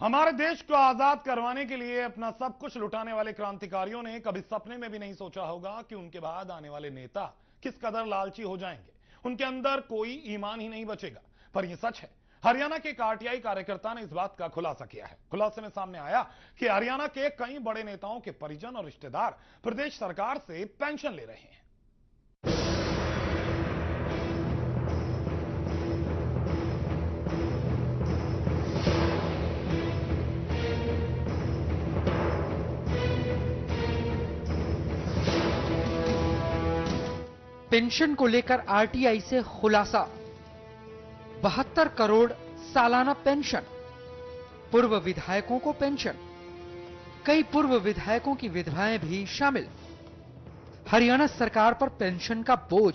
हमारे देश को आजाद करवाने के लिए अपना सब कुछ लुटाने वाले क्रांतिकारियों ने कभी सपने में भी नहीं सोचा होगा कि उनके बाद आने वाले नेता किस कदर लालची हो जाएंगे। उनके अंदर कोई ईमान ही नहीं बचेगा। पर यह सच है, हरियाणा के एक आरटीआई कार्यकर्ता ने इस बात का खुलासा किया है। खुलासे में सामने आया कि हरियाणा के कई बड़े नेताओं के परिजन और रिश्तेदार प्रदेश सरकार से पेंशन ले रहे हैं। पेंशन को लेकर आरटीआई से खुलासा। 72 करोड़ सालाना पेंशन, पूर्व विधायकों को पेंशन, कई पूर्व विधायकों की विधवाएं भी शामिल। हरियाणा सरकार पर पेंशन का बोझ,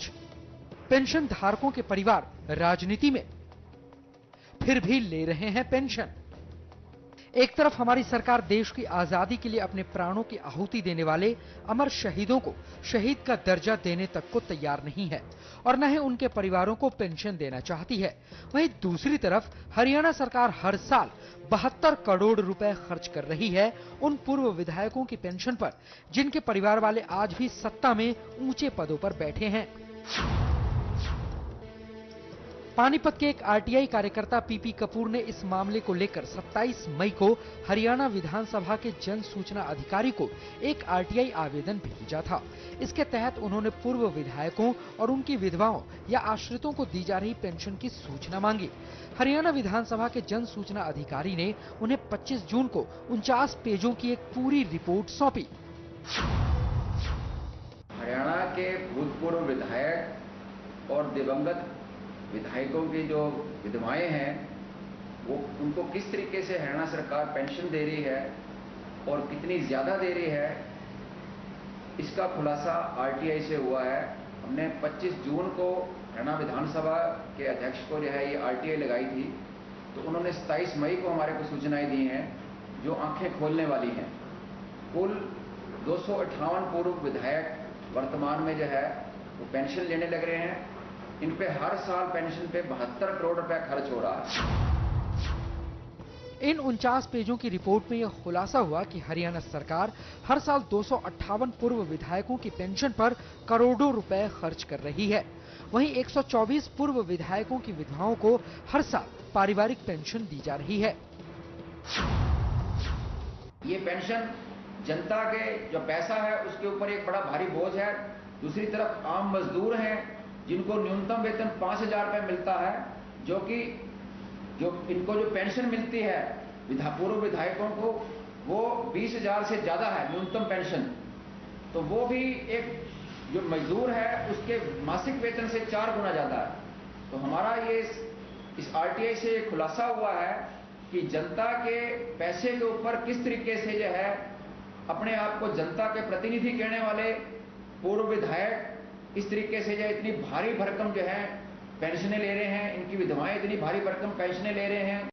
पेंशन धारकों के परिवार राजनीति में, फिर भी ले रहे हैं पेंशन। एक तरफ हमारी सरकार देश की आजादी के लिए अपने प्राणों की आहुति देने वाले अमर शहीदों को शहीद का दर्जा देने तक को तैयार नहीं है और न ही उनके परिवारों को पेंशन देना चाहती है। वहीं दूसरी तरफ हरियाणा सरकार हर साल 72 करोड़ रुपए खर्च कर रही है उन पूर्व विधायकों की पेंशन पर जिनके परिवार वाले आज भी सत्ता में ऊंचे पदों पर बैठे हैं। पानीपत के एक आरटीआई कार्यकर्ता पीपी कपूर ने इस मामले को लेकर 27 मई को हरियाणा विधानसभा के जन सूचना अधिकारी को एक आरटीआई आवेदन भेजा था। इसके तहत उन्होंने पूर्व विधायकों और उनकी विधवाओं या आश्रितों को दी जा रही पेंशन की सूचना मांगी। हरियाणा विधानसभा के जन सूचना अधिकारी ने उन्हें 25 जून को 49 पेजों की एक पूरी रिपोर्ट सौंपी। हरियाणा के भूतपूर्व विधायक और दिवंगत विधायकों की जो विधवाएं हैं वो उनको किस तरीके से हरियाणा सरकार पेंशन दे रही है और कितनी ज्यादा दे रही है, इसका खुलासा आरटीआई से हुआ है। हमने 25 जून को हरियाणा विधानसभा के अध्यक्ष को जो है ये आरटीआई लगाई थी, तो उन्होंने 27 मई को हमारे को सूचनाएं दी हैं जो आंखें खोलने वाली हैं। कुल 258 पूर्व विधायक वर्तमान में जो है वो पेंशन लेने लग रहे हैं। इन पे हर साल पेंशन पे 72 करोड़ रुपए खर्च हो रहा है। इन 49 पेजों की रिपोर्ट में यह खुलासा हुआ कि हरियाणा सरकार हर साल 258 पूर्व विधायकों की पेंशन पर करोड़ों रुपए खर्च कर रही है। वहीं 124 पूर्व विधायकों की विधवाओं को हर साल पारिवारिक पेंशन दी जा रही है। ये पेंशन जनता के जो पैसा है उसके ऊपर एक बड़ा भारी बोझ है। दूसरी तरफ आम मजदूर हैं जिनको न्यूनतम वेतन 5,000 रुपए मिलता है, जो इनको जो पेंशन मिलती है पूर्व विधायकों को वो 20,000 से ज्यादा है न्यूनतम पेंशन। तो वो भी एक जो मजदूर है उसके मासिक वेतन से 4 गुना ज्यादा है। तो हमारा ये इस आरटीआई से खुलासा हुआ है कि जनता के पैसे के ऊपर किस तरीके से जो है अपने आप को जनता के प्रतिनिधि कहने वाले पूर्व विधायक इस तरीके से जो इतनी भारी भरकम जो है पेंशनें ले रहे हैं, इनकी विधवाएं इतनी भारी भरकम पेंशनें ले रहे हैं।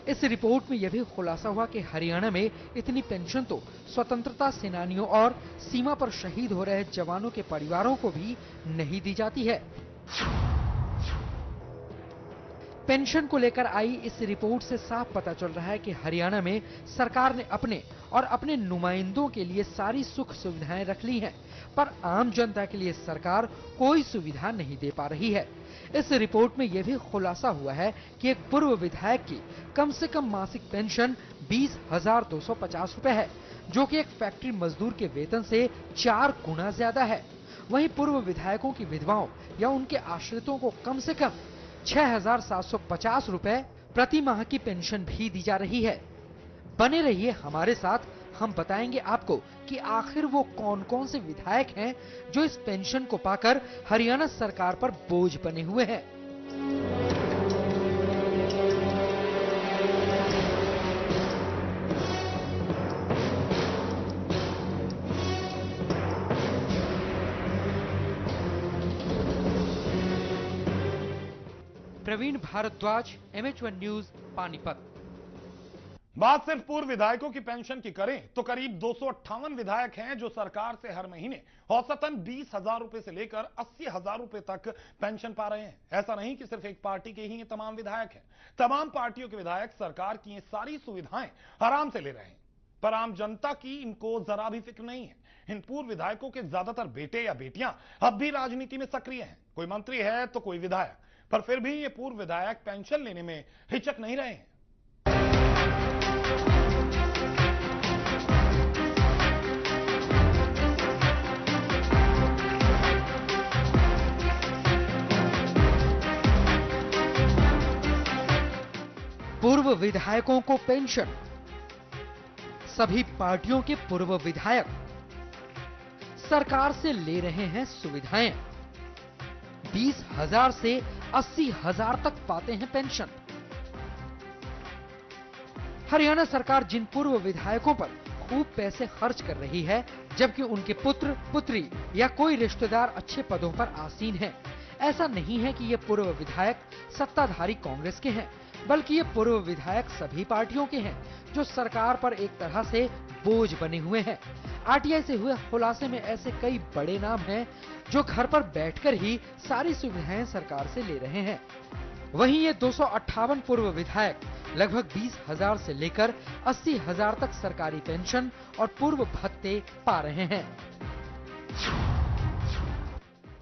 इस रिपोर्ट में यह भी खुलासा हुआ कि हरियाणा में इतनी पेंशन तो स्वतंत्रता सेनानियों और सीमा पर शहीद हो रहे जवानों के परिवारों को भी नहीं दी जाती है। पेंशन को लेकर आई इस रिपोर्ट से साफ पता चल रहा है कि हरियाणा में सरकार ने अपने और अपने नुमाइंदों के लिए सारी सुख सुविधाएं रख ली हैं, पर आम जनता के लिए सरकार कोई सुविधा नहीं दे पा रही है। इस रिपोर्ट में यह भी खुलासा हुआ है कि एक पूर्व विधायक की कम से कम मासिक पेंशन 20,250 रुपए है, जो कि एक फैक्ट्री मजदूर के वेतन से 4 गुना ज्यादा है। वहीं पूर्व विधायकों की विधवाओं या उनके आश्रितों को कम से कम 6,750 रुपए प्रति माह की पेंशन भी दी जा रही है। बने रहिए हमारे साथ, हम बताएंगे आपको कि आखिर वो कौन कौन से विधायक हैं जो इस पेंशन को पाकर हरियाणा सरकार पर बोझ बने हुए हैं। Praveen Bhardwaj, MH1 news, Panipat. बात सिर्फ पूर्व विधायकों की पेंशन की करें तो करीब 258 विधायक हैं जो सरकार से हर महीने औसतन 20,000 रुपए से लेकर 80,000 रुपए तक पेंशन पा रहे हैं। ऐसा नहीं कि सिर्फ एक पार्टी के ही ये तमाम विधायक हैं, तमाम पार्टियों के विधायक सरकार की ये सारी सुविधाएं आराम से ले रहे हैं, पर आम जनता की इनको जरा भी फिक्र नहीं है। इन पूर्व विधायकों के ज्यादातर बेटे या बेटियां अब भी राजनीति में सक्रिय हैं, कोई मंत्री है तो कोई विधायक, पर फिर भी ये पूर्व विधायक पेंशन लेने में हिचक नहीं रहे हैं। पूर्व विधायकों को पेंशन। सभी पार्टियों के पूर्व विधायक सरकार से ले रहे हैं सुविधाएं। 20,000 से 80,000 तक पाते हैं पेंशन। हरियाणा सरकार जिन पूर्व विधायकों पर खूब पैसे खर्च कर रही है, जबकि उनके पुत्र पुत्री या कोई रिश्तेदार अच्छे पदों पर आसीन है, ऐसा नहीं है कि ये पूर्व विधायक सत्ताधारी कांग्रेस के हैं, बल्कि ये पूर्व विधायक सभी पार्टियों के हैं जो सरकार पर एक तरह से बोझ बने हुए हैं। आरटीआई से हुए खुलासे में ऐसे कई बड़े नाम हैं जो घर पर बैठकर ही सारी सुविधाएं सरकार से ले रहे हैं। वहीं ये 258 पूर्व विधायक लगभग 20,000 से लेकर 80,000 तक सरकारी पेंशन और पूर्व भत्ते पा रहे हैं।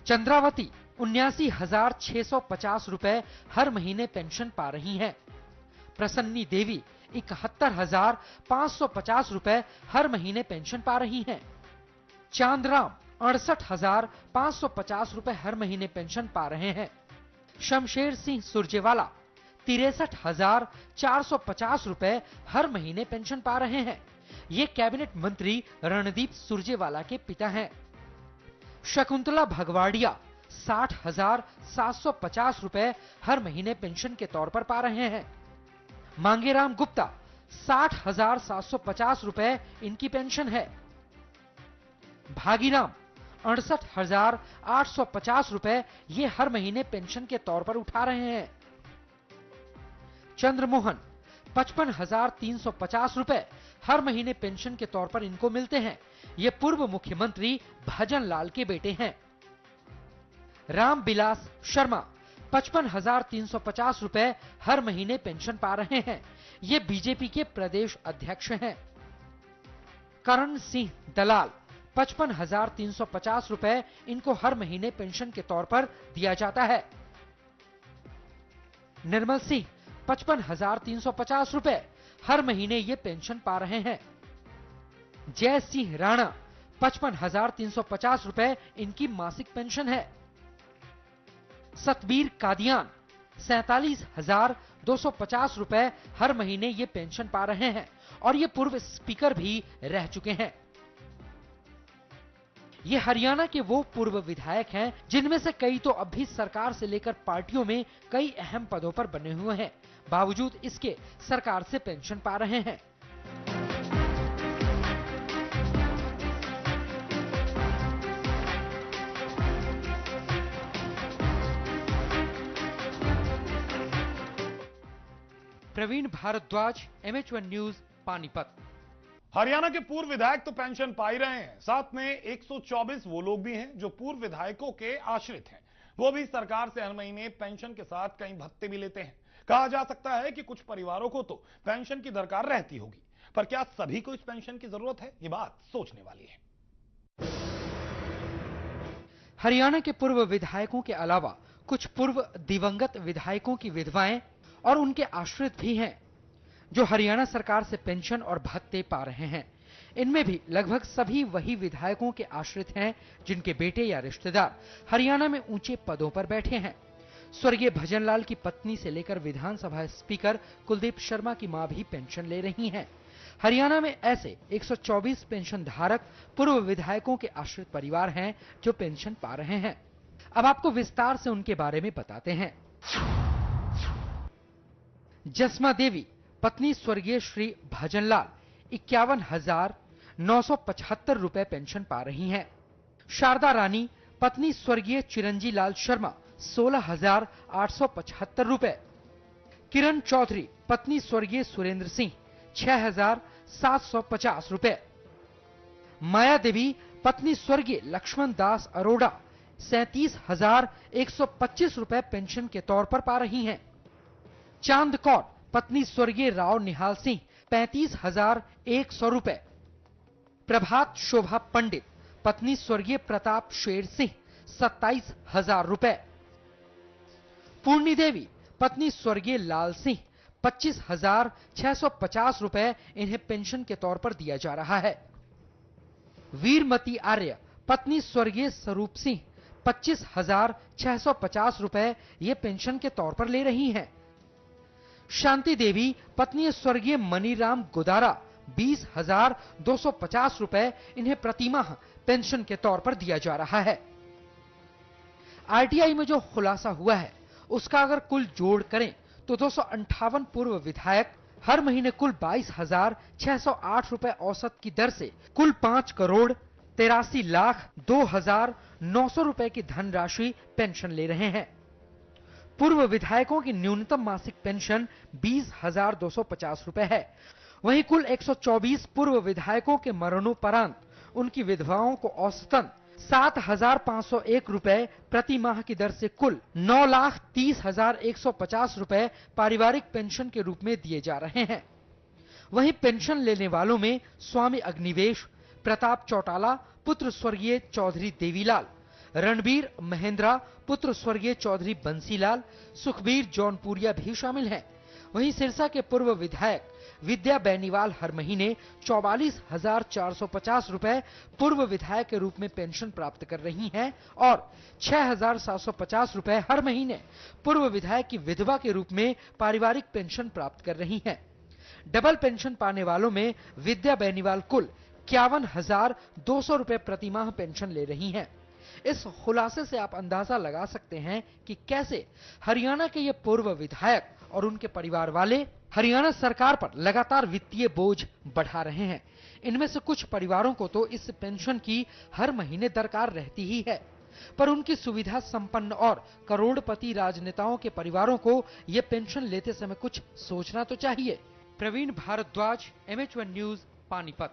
चंद्रावती 79,650 रुपए हर महीने पेंशन पा रही हैं। प्रसन्नी देवी 71,550 रुपए हर महीने पेंशन पा रही हैं। चांदराम 68,550 रुपए हर महीने पेंशन पा रहे हैं। शमशेर सिंह सुरजेवाला 63,450 रुपए हर महीने पेंशन पा रहे हैं। ये कैबिनेट मंत्री रणदीप सुरजेवाला के पिता हैं। शकुंतला भगवाड़िया 60,750 रुपए हर महीने पेंशन के तौर पर पा रहे हैं। मांगेराम गुप्ता 60,750 रुपए इनकी पेंशन है। भागीराम 68,850 रुपए ये हर महीने पेंशन के तौर पर उठा रहे हैं। चंद्रमोहन 55,350 रुपए हर महीने पेंशन के तौर पर इनको मिलते हैं। ये पूर्व मुख्यमंत्री भजन लाल के बेटे हैं। रामबिलास शर्मा 55,350 रुपए हर महीने पेंशन पा रहे हैं। ये बीजेपी के प्रदेश अध्यक्ष हैं। करण सिंह दलाल 55,350 रुपए इनको हर महीने पेंशन के तौर पर दिया जाता है। निर्मल सिंह 55,350 रुपए हर महीने ये पेंशन पा रहे हैं। जय सिंह राणा 55,350 रुपए इनकी मासिक पेंशन है। सतबीर कादियान 47,250 रुपए हर महीने ये पेंशन पा रहे हैं और ये पूर्व स्पीकर भी रह चुके हैं। ये हरियाणा के वो पूर्व विधायक हैं जिनमें से कई तो अब भी सरकार से लेकर पार्टियों में कई अहम पदों पर बने हुए हैं, बावजूद इसके सरकार से पेंशन पा रहे हैं। Praveen Bhardwaj, MH1 news, Panipat. हरियाणा के पूर्व विधायक तो पेंशन पा ही रहे हैं, साथ में 124 वो लोग भी हैं जो पूर्व विधायकों के आश्रित हैं। वो भी सरकार से हर महीने पेंशन के साथ कई भत्ते भी लेते हैं। कहा जा सकता है कि कुछ परिवारों को तो पेंशन की दरकार रहती होगी, पर क्या सभी को इस पेंशन की जरूरत है? ये बात सोचने वाली है। हरियाणा के पूर्व विधायकों के अलावा कुछ पूर्व दिवंगत विधायकों की विधवाएं और उनके आश्रित भी हैं जो हरियाणा सरकार से पेंशन और भत्ते पा रहे हैं। इनमें भी लगभग सभी वही विधायकों के आश्रित हैं जिनके बेटे या रिश्तेदार हरियाणा में ऊंचे पदों पर बैठे हैं। स्वर्गीय भजनलाल की पत्नी से लेकर विधानसभा स्पीकर कुलदीप शर्मा की मां भी पेंशन ले रही हैं। हरियाणा में ऐसे 124 पेंशन धारक पूर्व विधायकों के आश्रित परिवार हैं जो पेंशन पा रहे हैं। अब आपको विस्तार से उनके बारे में बताते हैं। जसमा देवी पत्नी स्वर्गीय श्री भजनलाल 51,975 रुपए पेंशन पा रही हैं। शारदा रानी पत्नी स्वर्गीय चिरंजी लाल शर्मा 16,875 रुपए। किरण चौधरी पत्नी स्वर्गीय सुरेंद्र सिंह 6,750 रुपए। माया देवी पत्नी स्वर्गीय लक्ष्मण दास अरोड़ा 37,125 रुपए पेंशन के तौर पर पा रही हैं। चांद कौर पत्नी स्वर्गीय राव निहाल सिंह 35,100 रुपए। प्रभात शोभा पंडित पत्नी स्वर्गीय प्रताप शेर सिंह 27,000 रुपए। पूर्णी देवी पत्नी स्वर्गीय लाल सिंह 25,650 रुपए इन्हें पेंशन के तौर पर दिया जा रहा है। वीरमती आर्य पत्नी स्वर्गीय स्वरूप सिंह 25,650 रुपए ये पेंशन के तौर पर ले रही हैं। शांति देवी पत्नी स्वर्गीय मनीराम गुदारा 20,250 रुपए इन्हें प्रतिमाह पेंशन के तौर पर दिया जा रहा है। आरटीआई में जो खुलासा हुआ है उसका अगर कुल जोड़ करें तो 258 पूर्व विधायक हर महीने कुल 22,608 रुपए औसत की दर से कुल 5,83,02,900 रुपए की धनराशि पेंशन ले रहे हैं। पूर्व विधायकों की न्यूनतम मासिक पेंशन 20,250 रुपए है। वहीं कुल 124 पूर्व विधायकों के मरणोपरांत उनकी विधवाओं को औसतन 7,501 रुपए प्रति माह की दर से कुल 9,30,150 रुपए पारिवारिक पेंशन के रूप में दिए जा रहे हैं। वहीं पेंशन लेने वालों में स्वामी अग्निवेश, प्रताप चौटाला पुत्र स्वर्गीय चौधरी देवीलाल, रणबीर महेंद्रा पुत्र स्वर्गीय चौधरी बंसीलाल, सुखबीर जौनपुरिया भी शामिल हैं। वहीं सिरसा के पूर्व विधायक विद्या बेनीवाल हर महीने 44,450 रुपए पूर्व विधायक के रूप में पेंशन प्राप्त कर रही हैं और 6,750 रुपए हर महीने पूर्व विधायक की विधवा के रूप में पारिवारिक पेंशन प्राप्त कर रही हैं। डबल पेंशन पाने वालों में विद्या बेनीवाल कुल 51,200 रुपए प्रतिमाह पेंशन ले रही हैं। इस खुलासे से आप अंदाजा लगा सकते हैं कि कैसे हरियाणा के ये पूर्व विधायक और उनके परिवार वाले हरियाणा सरकार पर लगातार वित्तीय बोझ बढ़ा रहे हैं। इनमें से कुछ परिवारों को तो इस पेंशन की हर महीने दरकार रहती ही है, पर उनकी सुविधा संपन्न और करोड़पति राजनेताओं के परिवारों को ये पेंशन लेते समय कुछ सोचना तो चाहिए। Praveen Bhardwaj, MH1 news, Panipat.